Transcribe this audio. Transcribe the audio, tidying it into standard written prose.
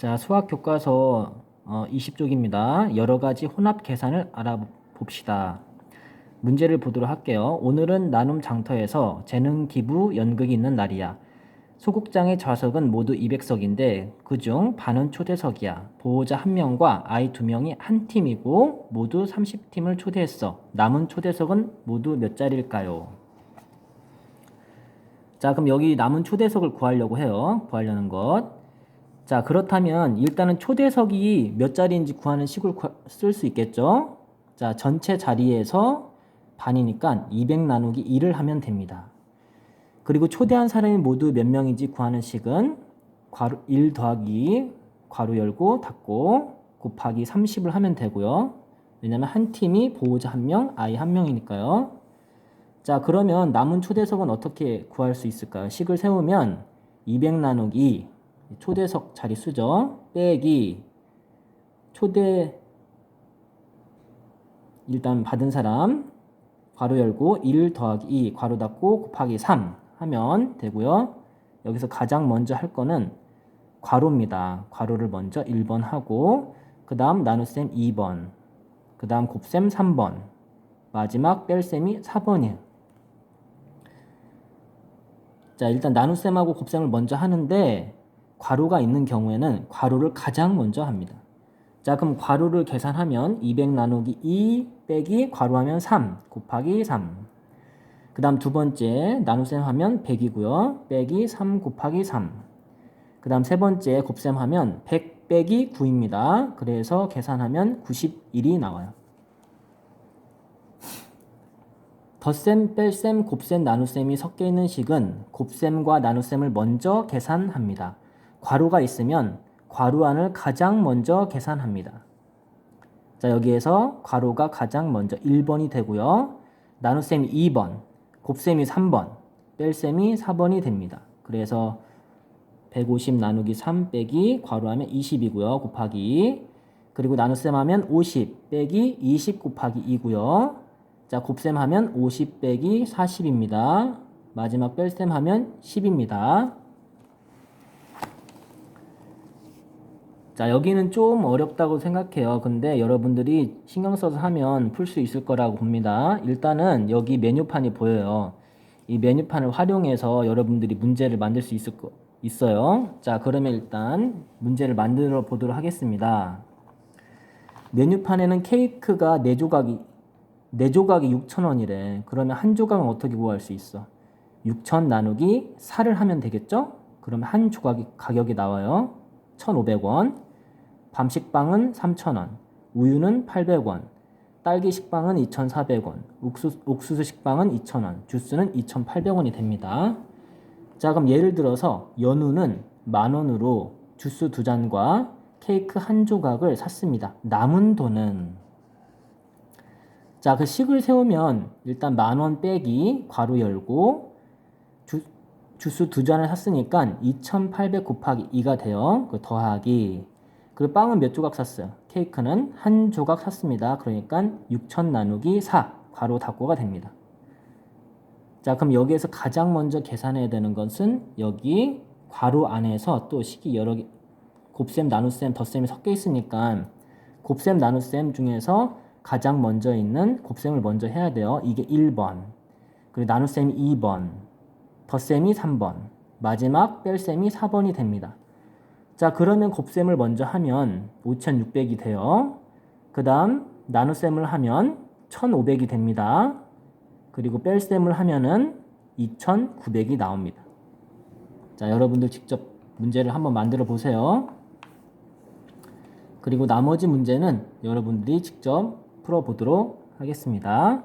자, 수학 교과서 20쪽입니다. 여러 가지 혼합 계산을 알아봅시다. 문제를 보도록 할게요. 오늘은 나눔 장터에서 재능 기부 연극이 있는 날이야. 소극장의 좌석은 모두 200석인데 그중 반은 초대석이야. 보호자 1명과 아이 2명이 한 팀이고 모두 30팀을 초대했어. 남은 초대석은 모두 몇 자리일까요? 자, 그럼 여기 남은 초대석을 구하려고 해요. 구하려는 것. 자, 그렇다면 일단은 초대석이 몇 자리인지 구하는 식을 쓸 수 있겠죠? 자, 전체 자리에서 반이니까 200 나누기 2를 하면 됩니다. 그리고 초대한 사람이 모두 몇 명인지 구하는 식은 1 더하기 괄호 열고 닫고 곱하기 30을 하면 되고요. 왜냐면 한 팀이 보호자 1명, 아이 1명이니까요. 자, 그러면 남은 초대석은 어떻게 구할 수 있을까요? 식을 세우면 200 나누기 초대석 자릿수죠. 빼기 초대 일단 받은 사람 괄호 열고 1 더하기 2 괄호 닫고 곱하기 3 하면 되고요. 여기서 가장 먼저 할 거는 괄호입니다. 괄호를 먼저 1번 하고 그 다음 나눗셈 2번 그 다음 곱셈 3번 마지막 뺄셈이 4번이에요. 자, 일단 나눗셈하고 곱셈을 먼저 하는데 괄호가 있는 경우에는 괄호를 가장 먼저 합니다. 자, 그럼 괄호를 계산하면 200 나누기 2 빼기 괄호하면 3 곱하기 3. 그 다음 두 번째 나눗셈 하면 100이고요. 빼기 3 곱하기 3. 그 다음 세 번째 곱셈 하면 100 빼기 9입니다. 그래서 계산하면 91이 나와요. 덧셈, 뺄셈, 곱셈, 나눗셈이 섞여 있는 식은 곱셈과 나눗셈을 먼저 계산합니다. 괄호가 있으면 괄호 안을 가장 먼저 계산합니다. 자, 여기에서 괄호가 가장 먼저 1번이 되고요. 나눗셈이 2번, 곱셈이 3번, 뺄셈이 4번이 됩니다. 그래서 150 나누기 3 빼기 괄호하면 20이고요. 곱하기 그리고 나눗셈 하면 50 빼기 20 곱하기 2고요. 자, 곱셈 하면 50 빼기 40입니다. 마지막 뺄셈 하면 10입니다. 자, 여기는 좀 어렵다고 생각해요. 근데 여러분들이 신경 써서 하면 풀 수 있을 거라고 봅니다. 일단은 여기 메뉴판이 보여요. 이 메뉴판을 활용해서 여러분들이 문제를 만들 수 있어요. 자, 그러면 일단 문제를 만들어 보도록 하겠습니다. 메뉴판에는 케이크가 4조각이 6,000원이래. 그러면 한 조각은 어떻게 구할 수 있어? 6,000 나누기 4를 하면 되겠죠? 그러면 한 조각이 가격이 나와요. 1,500원. 밤식빵은 3,000원. 우유는 800원. 딸기 식빵은 2,400원. 옥수수 식빵은 2,000원. 주스는 2,800원이 됩니다. 자, 그럼 예를 들어서 연우는 10,000원으로 주스 2잔과 케이크 한 조각을 샀습니다. 남은 돈은 자, 그 식을 세우면 일단 10,000원 빼기 괄호 열고 주스 2잔을 샀으니까 2,800 곱하기 2가 돼요. 그 더하기 그리고 빵은 몇 조각 샀어요? 케이크는 한 조각 샀습니다. 그러니까 6,000 나누기 4 괄호 닫고가 됩니다. 자, 그럼 여기에서 가장 먼저 계산해야 되는 것은 여기 괄호 안에서 또 식이 여러 개 곱셈, 나눗셈, 덧셈이 섞여 있으니까 곱셈, 나눗셈 중에서 가장 먼저 있는 곱셈을 먼저 해야 돼요. 이게 1번, 그리고 나눗셈이 2번, 덧셈이 3번, 마지막 뺄셈이 4번이 됩니다. 자, 그러면 곱셈을 먼저 하면 5,600이 돼요. 그 다음 나눗셈을 하면 1,500이 됩니다. 그리고 뺄셈을 하면은 2,900이 나옵니다. 자, 여러분들 직접 문제를 한번 만들어 보세요. 그리고 나머지 문제는 여러분들이 직접 풀어보도록 하겠습니다.